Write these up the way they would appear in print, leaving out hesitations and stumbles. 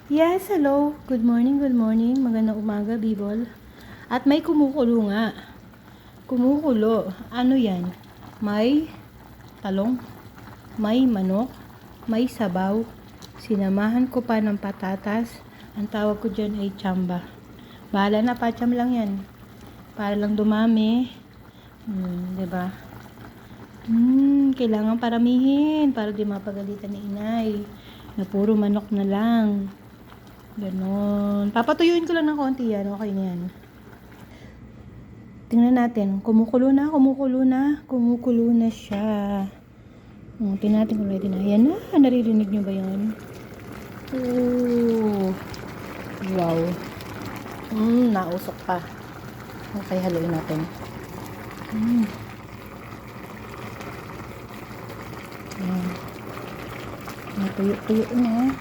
Yes, hello. Good morning, good morning. Magandang umaga, Bibol. At may kumukulo nga. Kumukulo. Ano yan? May talong, may manok, may sabaw. Sinamahan ko pa ng patatas. Ang tawag ko dyan ay tsamba. Bahala na, pacham lang yan. Para lang dumami. Diba? Kailangan paramihin para di mapagalitan ni inay. Na puro manok na lang. Ganon. Papatuyuin ko lang ng konti yan. Okay na yan. Tingnan natin. Kumukulo na siya. Tingnan natin kung ready na. Yan na. Naririnig nyo ba yun? Oh. Wow. Nausok pa. Okay, haluin natin. Yan. Natuyo-tuyo na.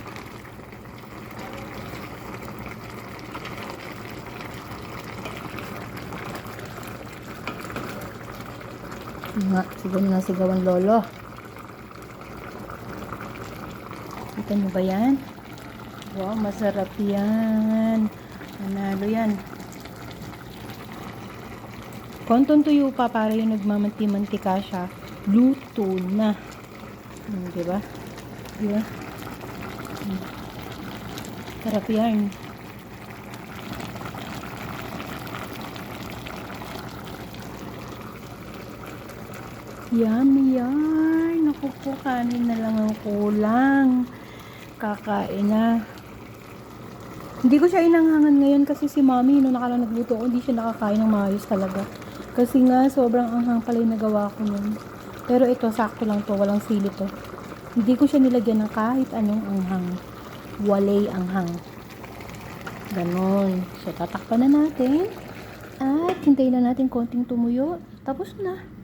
Nga, siguro na sigawan lolo. Kita nyo ba yan? Wow, masarap yan. Manalo yan. Kontong tuyo pa para yung nagmamanti-mantika siya. Luto na. Diba? Diba? Sarap yan. Yummy yan. Naku po, kanin na lang ang kulang. Kakain na. Hindi ko siya inanghangan ngayon kasi si mami, nung nakarang nagluto ko, hindi siya nakakain ng maayos talaga. Kasi nga, sobrang anghang pala yung nagawa ko nun. Pero ito, sakto lang to. Walang sili to. Hindi ko siya nilagyan ng kahit anong anghang. Walay anghang. Ganon. So, tatakpan na natin. At hintayin na natin konting tumuyo. Tapos na.